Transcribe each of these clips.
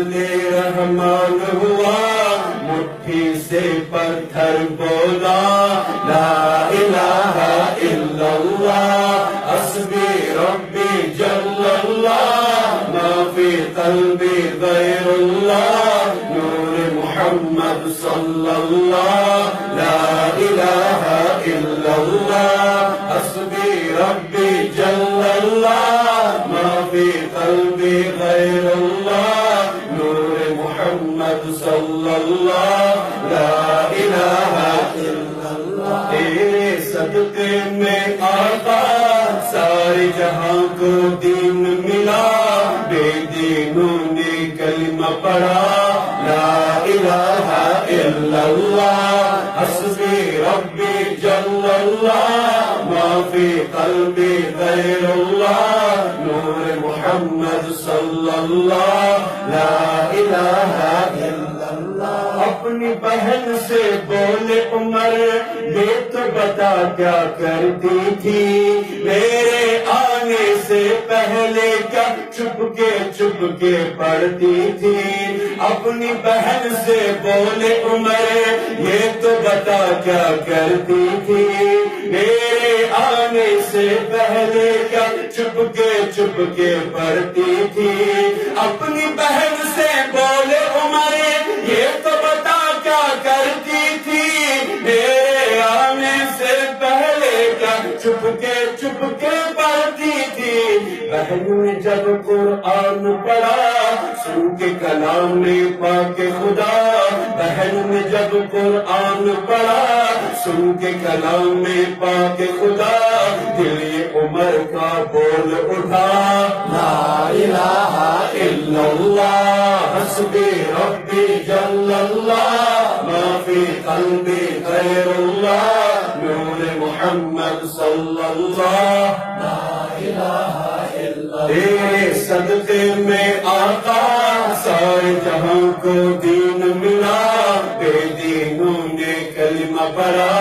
فضل رحمان ہوا مٹھی سے پتھر بولا لا الہ الا اللہ حسبی ربی جل اللہ ما فی قلبی غیر اللہ نور محمد صلی اللہ لا الہ الا اللہ حسبی ربی جل اللہ ما فی قلبی غیر اللہ نور محمد صلی اللہ لا الہ الا اللہ تیرے صدقے میں آقا سارے جہاں کو دین ملا بے دینوں نے کلمہ پڑھا لا الہ الا اللہ حسبی ربی جل اللہ ما فی قلبی غیر اللہ نور محمد صلی اللہ لا الہ الا اللہ اپنی بہن سے بولے عمر یہ تو بتا کیا کرتی تھی میرے آنے سے پہلے کیا چھپ کے پڑھتی تھی اپنی بہن سے بولے عمر یہ تو بتا کیا کرتی تھی میرے آنے سے پہلے کیا چھپ کے پڑھتی تھی اپنی بہن سے بولے عمر یہ تو بتا کیا کرتی تھی میرے آنے سے پہلے کیا چھپ کے پڑھتی تھی بہن نے جب قرآن پڑھا سن کے کلام پاک خدا بہن نے جب قرآن پڑھا سن کے کلام پاک خدا دل یہ عمر کا بول اٹھا لا الہ الا اللہ حسبی ربی جل اللہ ما فی قلبی غیر اللہ نور محمد صلی اللہ لا الہ الا اللہ تیرے صدقے میں آقا سارے جہاں کو دین ملا بے دینوں نے کلمہ پڑھا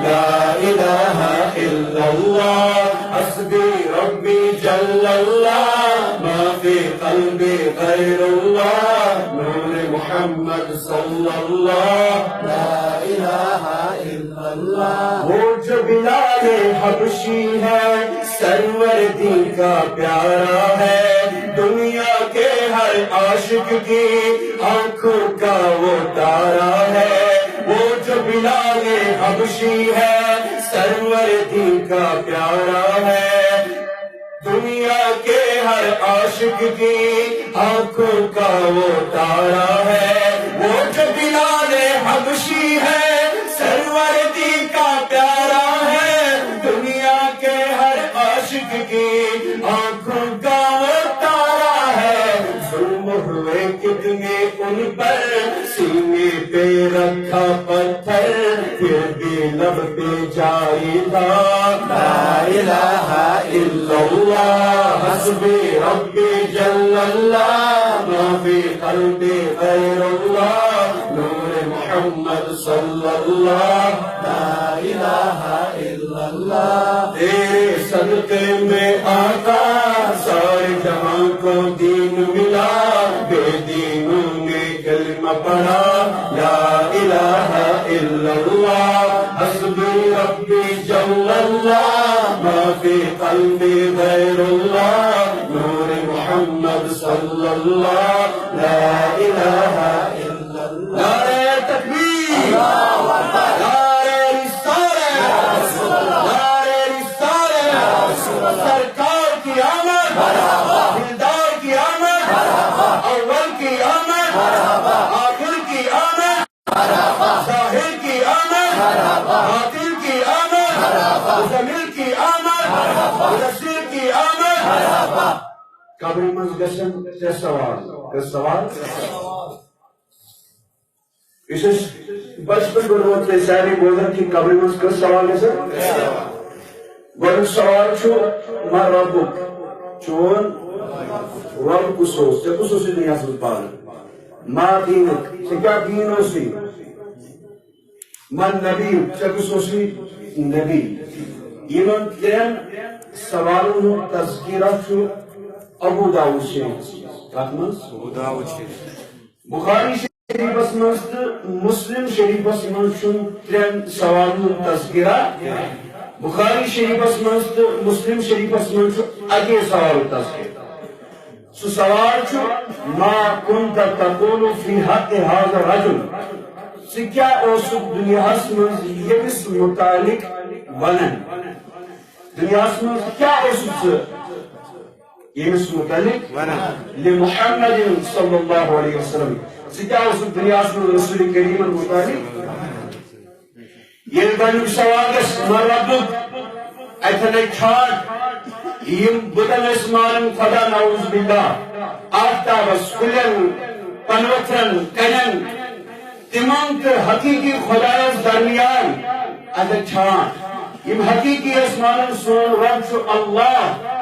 لا الہ الا اللہ حسبی ربی جل اللہ ما فی قلبی غیر اللہ نور محمد صلی اللہ لا الہ الا اللہ وہ جو بلال حبشی ہے سرور دین کا پیارا ہے دنیا کے ہر عاشق کی آنکھوں کا وہ تارا ہے وہ جو بلال حبشی ہے سرور دین کا پیارا ہے دنیا کے ہر عاشق کی آنکھوں کا وہ تارا ہے وہ جو بلال حبشی ہے سرور دین کا پیارا ہے دنیا کے ہر عاشق کی آنکھوں کا وہ تارا ہے ظلم ہوئے کتنے ان پر سینے پہ رکھا پتھر پھر بھی لب پہ جاری تھا لا الہ الا اللہ حسبی ربی جل اللہ ما فی قلبی غیر اللہ نور محمد صلی اللہ لا الہ الا اللہ تیرے صدقے میں آقا سارے جہاں کو دین ملا بے دینوں نے کلمہ پڑھا لا الہ الا اللہ حسبی ربی جل اللہ ما فی قلبی غیر اللہ نور محمد صلی اللہ لا الہ الا اللہ نعرہ تکبیر نعرہ رسالت نعرہ رسالت سرکار کی آمد دلدار کی آمد اول کی آمد آخر کی آمد ظاہر کی آمد باطن کی آمد مزمل کی آمد مدثر کی آمد قبر منز گژھن ترے سوال بچپن گوٚمُت تۄہہِ سارنٕے بوزان کہِ قبرِ منٛز کٔژ سوال گژھن گۄڈنیُک سوال چھُ ما ربُک چون رب کُس اوس ژےٚ کُس اوسُے دُنیاہس منٛز پالان ما دیٖنُک ژےٚ کیٛاہ دیٖن اوسُے من نبیُک ژےٚ کُس اوسُے نبی یِمن ترٛٮ۪ن سوالن ہُنٛد تذکیرہ چھُ ابو داؤد شریف کتھ منٛز ابو داؤد شریف بخاری شریفس مز تو مسلم شریفس مز ترین سوالن تذکرہ بخاری شریفس مز تو مسلم شریفس مز اکے سوال تذکرہ سو سوال ما كنت تقول في حق هذا الرجل سکیا اوسک دنیاس مز یمس متعلق ونن دنیاس مز کیا اوسک یمس متعلق لمحمد صلی اللہ علیہ وسلم سکیا اوسک دنیاس مز رسول کریم متعلق یہ گنو سوالس مربوط اتنے چھاٹ یم بدن اسمان خدا نعوذ باللہ آفتابس کلن پنوترن کنن تمام کے حقیقی خدایس درمیان ادھر چھاٹ یم حقیقی اسمان سون رب شو اللہ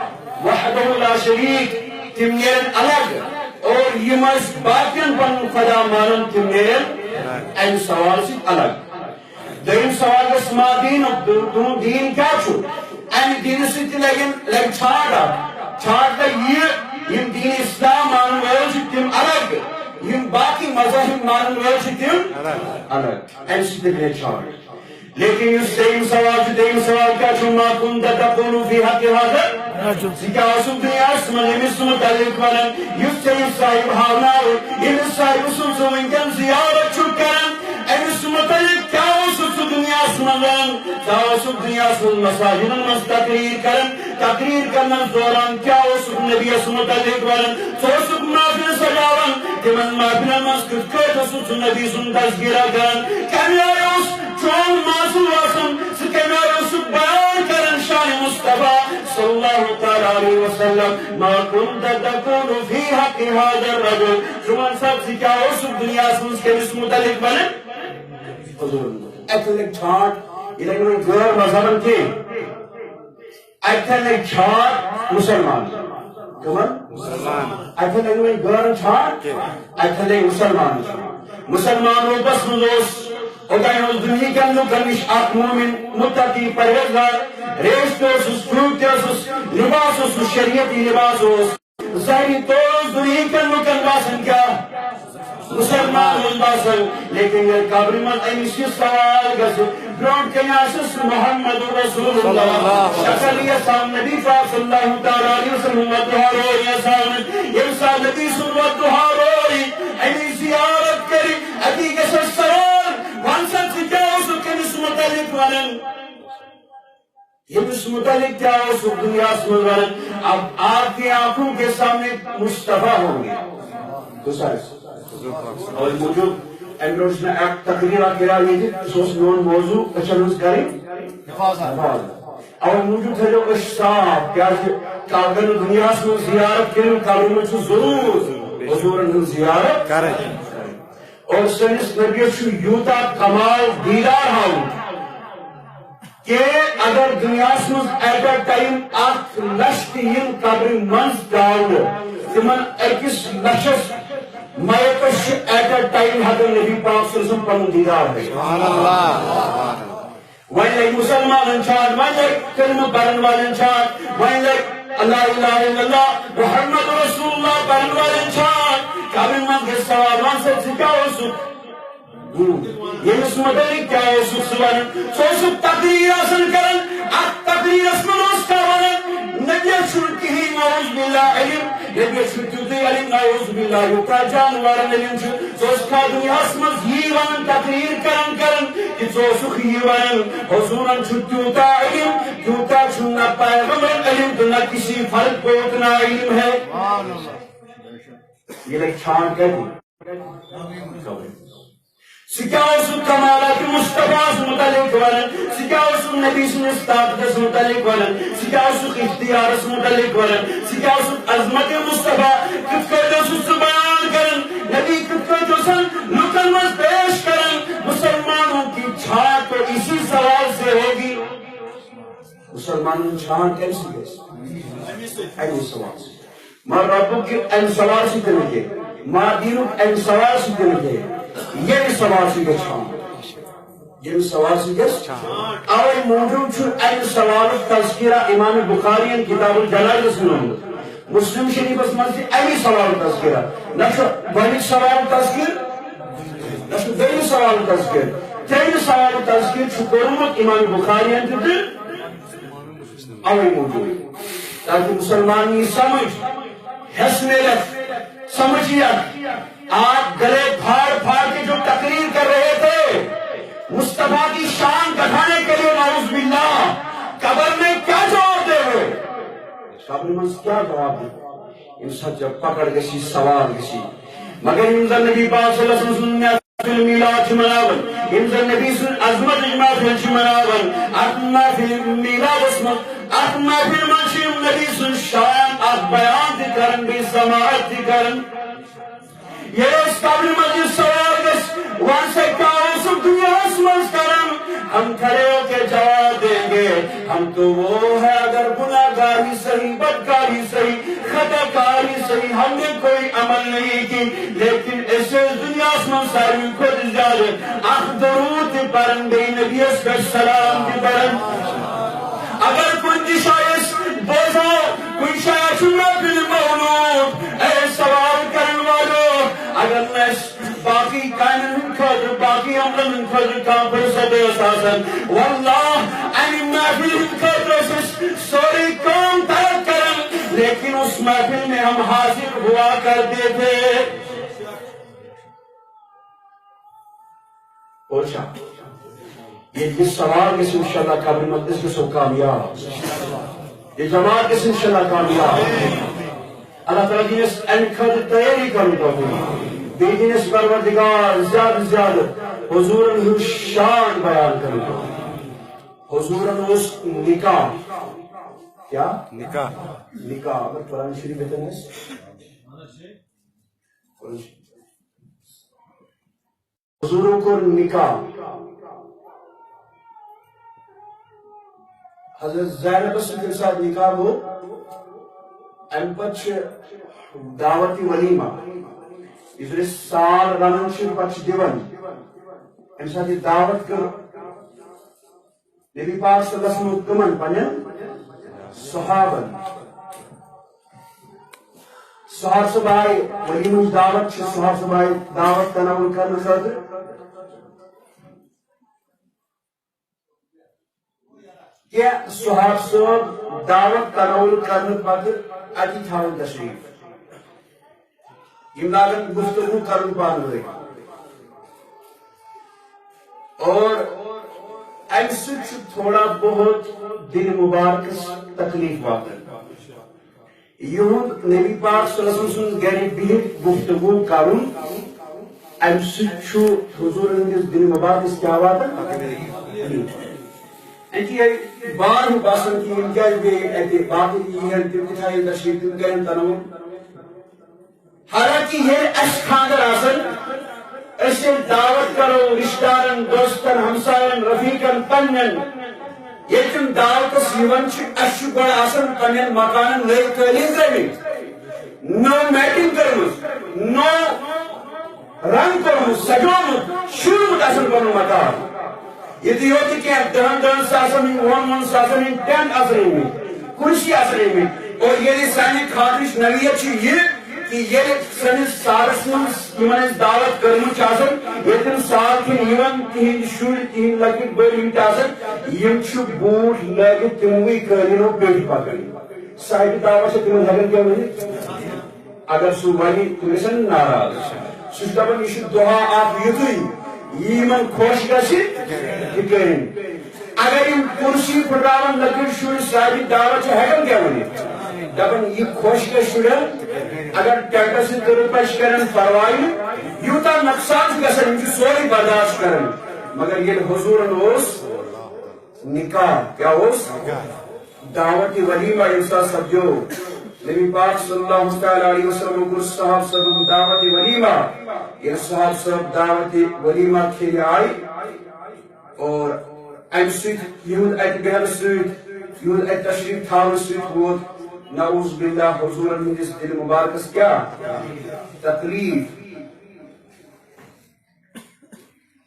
وحدہ لا شریک تم نیرن الگ اور یم اس باقین پن خدا مانن تم نیرن این سوال سے الگ دین سوال اس ما دین دین کیا چھو این دین سے لگ چھاڑا یہ دین اسلام مانن ویل سے تم الگ یم باقی مذہب مانن ویل سے تم الگ این سے تم چھاڑا لیکن یہ دین سوال کیا چھو ما کنت تقول فی حق حاضر سکیا اسم دنیا اسم نمیس متعلق ونن یہ دین صاحب حاوناو یہ صاحب سو انکن زیارت چھو کرن ایس متعلق کیا اسم دنیا اسم ون کیا اسم دنیا اسم مساجد مز تقریر کرنا دوران کیا اسم نبی اسم متعلق ونن تو اسم محفل سجاون تمن محفل مز کت اسم نبی اسم تذکرہ کرن کمیار اس چون معصوم واسم سکمیار اس بیان کرن شان مصطفیٰ صلی اللہ تعالی علیہ وسلم ما کنت تقول فی حق هذا الرجل شمان صاحب سکیا اسم دنیا اسم کے اسم متعلق ونن ایتھنک چھاٹ یہ لگنے غیر مذہبن کے ایتھنک چھاٹ مسلمان کمن ایتھنک غیر چھاٹ ایتھنک مسلمان رو بس مزوس اوتاین اس دنیا کے اندر کنش آت مومن متقی پرہیزگار ریس تو سسکروت اس لباس اس شریعتی لباس اس ظاہری تو اس دنیا کے اندر کنباسن کیا مسلمان باسن لیکن یہ قبر مت ایسی سوال گس برونٹ کے اساس محمد رسول اللہ شکریہ سام نبی پاک صلی اللہ تعالی علیہ وسلم دعا یا سام یہ سال نبی صلی اللہ دعا ایسی زیارت کری ادی کے سوال وانسن سے کیا اس کے متعلق ونن یہ اس متعلق کیا اس دنیا سے ونن اب آپ کی آنکھوں کے سامنے مصطفیٰ ہوں گے دوسرا اور موجود ایمبروز نے ایک تقریرہ کرا یہ تھی سوس نون موضوع اچھلوز کری اور موجود ہے جو اشتاف کیا کاغذ دنیا سے زیارت کریں قبر میں چھو ضرور حضور زیارت کریں اور سنس نبی چھو یوتا کمال دیدار ہاؤں کہ اگر دنیا سے ایڈر ٹائم آخ لشتی ان قبر منز ڈاؤن تمن ایکس لشس مائکش ایڈر ٹائم حضر نبی پاک صلی اللہ علیہ وسلم پر دیدار ہے سبحان اللہ وہیں لئے مسلمان انچار وہیں لئے کلمہ پرن والے انچار وہیں لئے اللہ الہ الا اللہ محمد رسول اللہ پرن والے انچار قابل من کے سوالان سے کیا ہو سکھ یہ اس مدلی کیا ہو سکھ سوالن سو سکھ تقریر حاصل کرن اب تقریر اسمن اس کا ونن نبی شرکی ہی نعوذ باللہ علم نبی شرکی علم نعوذ باللہ یوکا جانوارن علم سو اس کا دنیا اسمن ہی ونن تقریر کرن کہ سو سکھ ہی ونن حضورن چھتیوتا علم کیوتا چھنا پیغمبر علم تو نہ کسی فرق کو اتنا علم ہے یہ لئے چھان کر دی سکیا اسم کمالات مصطفیٰ سے متعلق ورن سکیا اسم نبی سے استعادت سے متعلق ورن سکیا اسم اختیار سے متعلق ورن سکیا اسم عظمت مصطفیٰ کت کر جو سن بیان کرن نبی کت کر جو سن لکن مز پیش کرن مسلمانوں کی چھان تو اسی سوال سے ہوگی مسلمانوں کی چھان کیسی کیسی ایسی سوال سے ما ربک این سوال سے کرنگے ما دینک این سوال سے کرنگے یہ سوال سے گچھان یہ سوال سے گچھان اور موجود چھو این سوال تذکرہ امام بخاری کتاب الجنائز سنوں مسلم شریف مز امی سوال تذکرہ نشو گۄڈنیُک سوال تذکر نشو دوٚیِم سوال تذکر ترٛیٚیِم سوال تذکر چھُ کوٚرمُت امام بخارین تہِ تہٕ اوے موجود تاکہ مسلمان یہ سمجھ حس میلت سمجھیت آپ گلے پھاڑ پھاڑ کے جو تقریر کر رہے تھے مصطفیٰ کی شان گھٹانے کے لیے نعوذ باللہ قبر میں کیا جواب دے ہوئے قبر میں کیا جواب دے ان سب جب پکڑ گسی سوال گسی مگر انزل نبی پاک صلی اللہ علیہ وسلم المیلاد مناون انزل نبی عظمت اجماع فی مناون اتنا فی المیلاد اسمت اتنا فی المنشی نبی شان آپ بیان دی کرن بھی سماعت دی کرن یہ اس قبر مجید سوال گس وہاں سے کاؤں دنیا اسمز کرن ہم کھڑے ہو کے جواب دیں گے ہم تو وہ ہے اگر گناہگاری صحیح بدکاری صحیح خطا کاری صحیح ہم نے کوئی عمل نہیں کی لیکن ایسے دنیا اسمز ساری خود زیادہ درود پرن بے نبی اس کا سلام دی پرن اگر کوئی شایس بوزا کوئی شایس نبی مولود اے سوال کرن والو اگر میں باقی کائنن خدر باقی عملن خدر کام پر صدے اساسن واللہ اینی محفل خدر سوری کام ترک کرن لیکن اس محفل میں ہم حاضر ہوا کرتے تھے پوچھا یہ سوال کس انشاءاللہ قبر مقدس کے سو کامیاب یہ جماعت کس انشاءاللہ کامیاب اللہ تعالیٰ جی نے ان خدر تیاری کرنے کو بیدین اس پروردگار زیادہ زیادہ حضورن ہو شان بیان کرنے کو حضورن اس نکاح کیا؟ نکاح اگر قرآن شریف بہتر ہے حضوروں کو نکاح حضرت زینب کے ساتھ نکاح ہو امپچ دعوتی ولیمہ اس لیے سال رنن چھو پچ دیون ام ساتھ دعوت کر نبی پاک صلی اللہ علیہ وسلم کمن پنن صحابن صحاب صبائی ولیمہ دعوت چھو صحاب صبائی دعوت تناول کرنے خاطر کیا صحاب صاحب دعوت تناول کرنے خاطر اتی تھاون تشریف لاگت گفتگو کرن پان ہوئے اور ایسے تھوڑا بہت دل مبارک تکلیف واقع یہود نبی پاک صلی اللہ علیہ وسلم گھر بہت گفتگو کرن ایسے حضور دل مبارک کیا واقع بار باسن کی امجاز بھی باقی یہ تشریف کرن تنور حالانکہ یہ اشخاندر آسن اسے دعوت کرو رشتارن دوستن ہمسائن رفیقن پنن یہ تم دعوت سیون اشو بڑ آسن پنن مکانن لئے تعلیم کرنی نو میٹنگ کرمس نو رنگ کرمس سجومت شروع آسن کرنو مکان یہ تو ہوتی کہ دہن ساسن ون ساسن ٹینٹ آسن میں کرسی آسن میں اور یہ سانی خاطرش نویت چھ یہ کہ یہ سنس سارس من دعوت کرم یتن سال کن تہند شر تہند لکٹ بڑ یم بوٹ لگت تموی قالینو پیٹ پکان صاحب دعوت تم لگن کیا ون اگر سہ ون تم گھن ناراض سہ دپان یہ دعا آپ یتھے یہ خوش گھن کرن اگر یم کرسی پھٹراون لکٹ شر صاحب دعوت ہیکن کیا ون دپان یہ خوش شرن اگر ٹینٹس ترپش کرن پروائی یوتا نقصان گژھان سوری برداشت کرن مگر یہ حضورن اس نکاح کیا اس دعوت ولیمہ یوسا سبجو نبی پاک صلی اللہ علیہ وسلم کو صحاب صاحب دعوت ولیمہ یہ صحاب صاحب دعوت ولیمہ کھیلے آئی اور ام سیت یہود ایت بہر سیت یہود ایت تشریف تھاون سیت بود نعوذ باللہ حضور المجلس دل مبارکس کیا تکلیف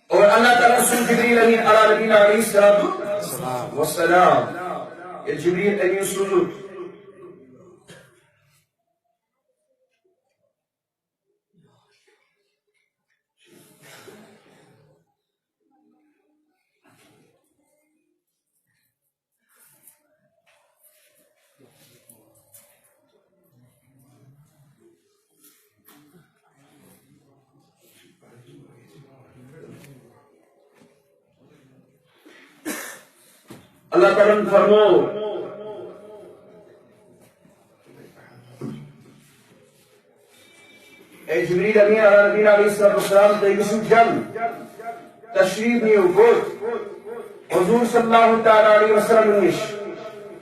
اور اللہ تعالیٰ رسول جبریل امین علی نبینا علیہ السلام والسلام یہ جبریل امین سوزو اللہ تعالیٰ نے فرمو اے جبریل امین علیہ السلام تیگسو جن تشریف نیو گوت حضور صلی اللہ تعالیٰ علیہ وسلم نش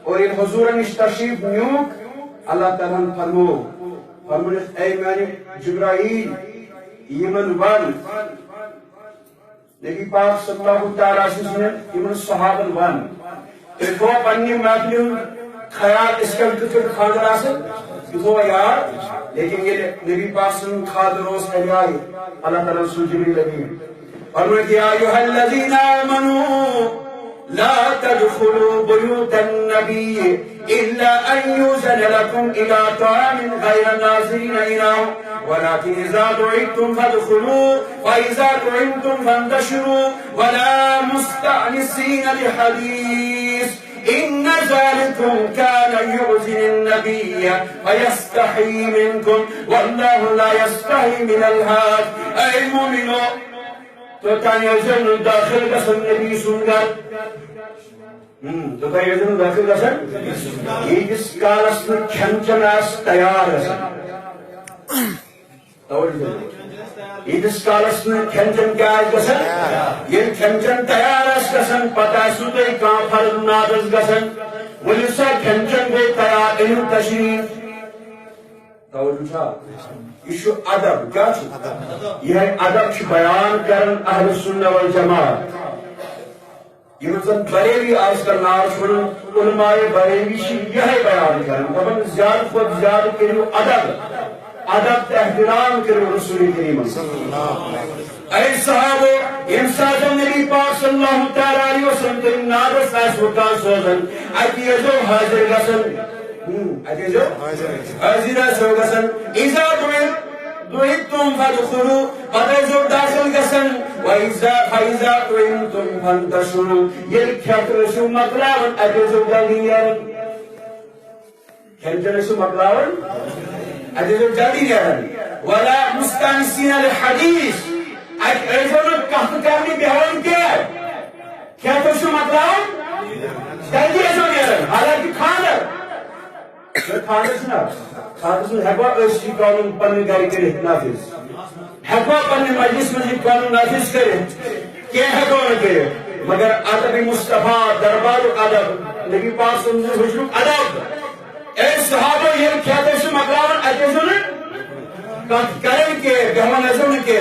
اور ان حضور نش تشریف نیوک اللہ تعالیٰ نے فرمو اے میانی جبرائیل یمن ون نبی پاک صلی اللہ تعالیٰ علیہ وسلم یمن صحابن ون تو پنی محفل خیال اس کا کتر خاندر آسن تو یار لیکن یہ نبی پاک صلی اللہ علیہ وسلم خاندر روز الیائی اللہ تعالیٰ رسول جبریل امین فرمائے یا ایھا الذین آمنوا لا تدخلوا بیوت النبی الا ان یؤذن لکم الى طعام غیر ناظرین اناه ولكن اذا دعیتم فادخلوا واذا طعمتم فانتشروا ولا مستأنسین لحدیث إن ذلكم كان يؤذي النبي فيستحي منكم والله لا يستحي من الحق أي المؤمنون تو كان يزن داخل قسم النبي سنگر تو كان يزن داخل قسم يجس قالس من كنجناس تيار قسم یتس کالس کھین گھن یل کھین تیار گھن پتہ تھی کھانا فرد نادس گھن ورنہ سا کھین گئی تیار انو تشریف توجہ یہ ادب کیا یہ ادب بیان کرن اہل سنہ والجماعت یہ زن بریلی آج کل نار چھوڑن علماء بریلی یہ بیان کرن دپن زیادہ خود زیادہ کرو ادب ادب احترام کرو رسول کریم اے صحابو انسان نبی پاک صلی اللہ تعالیٰ علیہ وسلم تم نادس آس وکان سوزن اتی ازو حاضر گسن اتی ازو حاضر آسو گسن ایزا دعیتم فادخلو پتہ ازو داخل گسن فائزا دعیتم فانتشرو یل کھیت رسو مقلاون اتی ازو جلدی نیرن کھیت رسو مقلاون ادھر جلدی نیرن ولا مستانسین الحدیث ادھر کہت کرنی بیان کیا تو شو مطلب جلدی ادھر نیرن حالانکہ خاندر سنا خاندر ہیکوا اشی قانون پنی گاری کرے نافذ ہیکوا پنی مجلس میں قانون نافذ کرے کیا ہیکوا نہ کرے مگر ادب مصطفیٰ دربار ادب نبی پاک صلی اللہ علیہ وسلم ادب اے صحابہ یہ کیا تشو مقلاون اجزن کت کرن کے بہمان ازن کے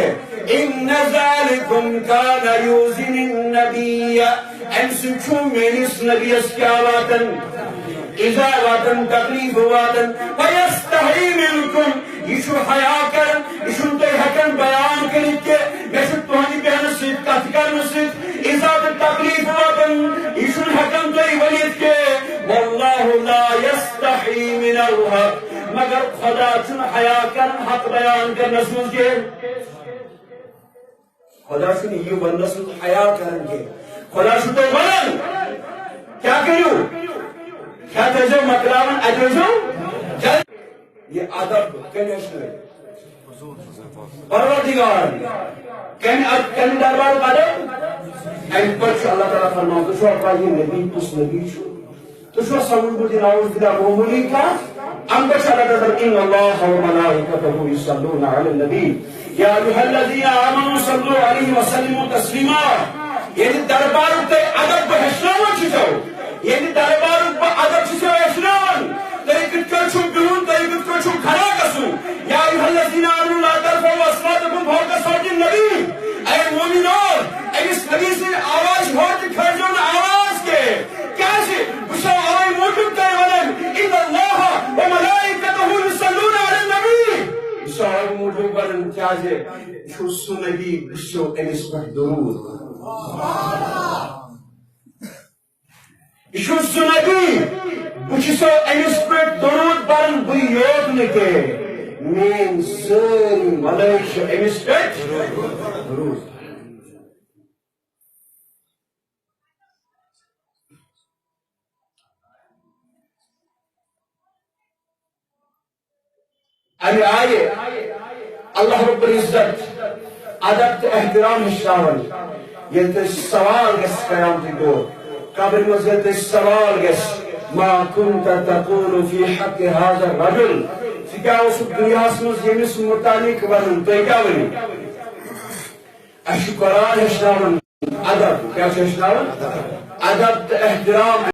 ان ذالکم کان یوزن النبی انسن چھو مینس نبی اس کیا واتن اذا واتن تقلیب واتن فیستحی منکم یشو حیاء کرن یشو تے حکن بیان کرن کے بیشو توہنی بہن سید کت کرن سید اذا تقلیب واتن یشو حکن تے ولید کے واللہ لا یستحی من الحق مگر خدا چن حیاء کرن حق بیان کرن نسل کے خدا چن یہ ون نسل حیاء کرن کے خدا چن تو ون کیا کرو کیا تجھو مقلاون اجوزو یہ ادب کنیشنر پروردگار کن دربار ادب این پر اللہ تعالیٰ فرماؤ تو شو اپائی نبی اس نبی شو تو شو سمون بودی ناؤز بدا معمولی کا ام بچ اللہ تعالیٰ ان اللہ و ملائکتہو یصلون علی النبی یا ایھا الذین آمنوا صلوا علیہ وسلم تسلیما یعنی دربار تے ادب بہشناو چیزو یعنی دربار ادب چیزو بہشناو طریقت کرچو بیون طریقت کرچو کھڑا کسو یا ایھا الذین آمنوا لا ترفعوا اصواتکم فوق صوت النبی اے مومنون اے اس نبی سے آواز ہوتی کھڑجون آواز کے کیسے بشا آوائی موجود کرے ولن ان اللہ و ملائکتہ یصلون علی النبی بشا آوائی موجود ولن کیسے شو نبی بشو انس پر درود شو نبی بشو انس پر درود برن بیوت نکے مین سری ملائک انس پر درود ابھی آئے اللہ رب العزت ادب تو احترام نشاون یہ تو سوال گس قیام کی دور قبر مزید سوال گس ما كنت تقول في حق هذا الرجل کیا اس دنیا مز یمس متعلق ون تھی کیا ورو اش قرآن ہچن ادب کیا ہچن ادب تو احترام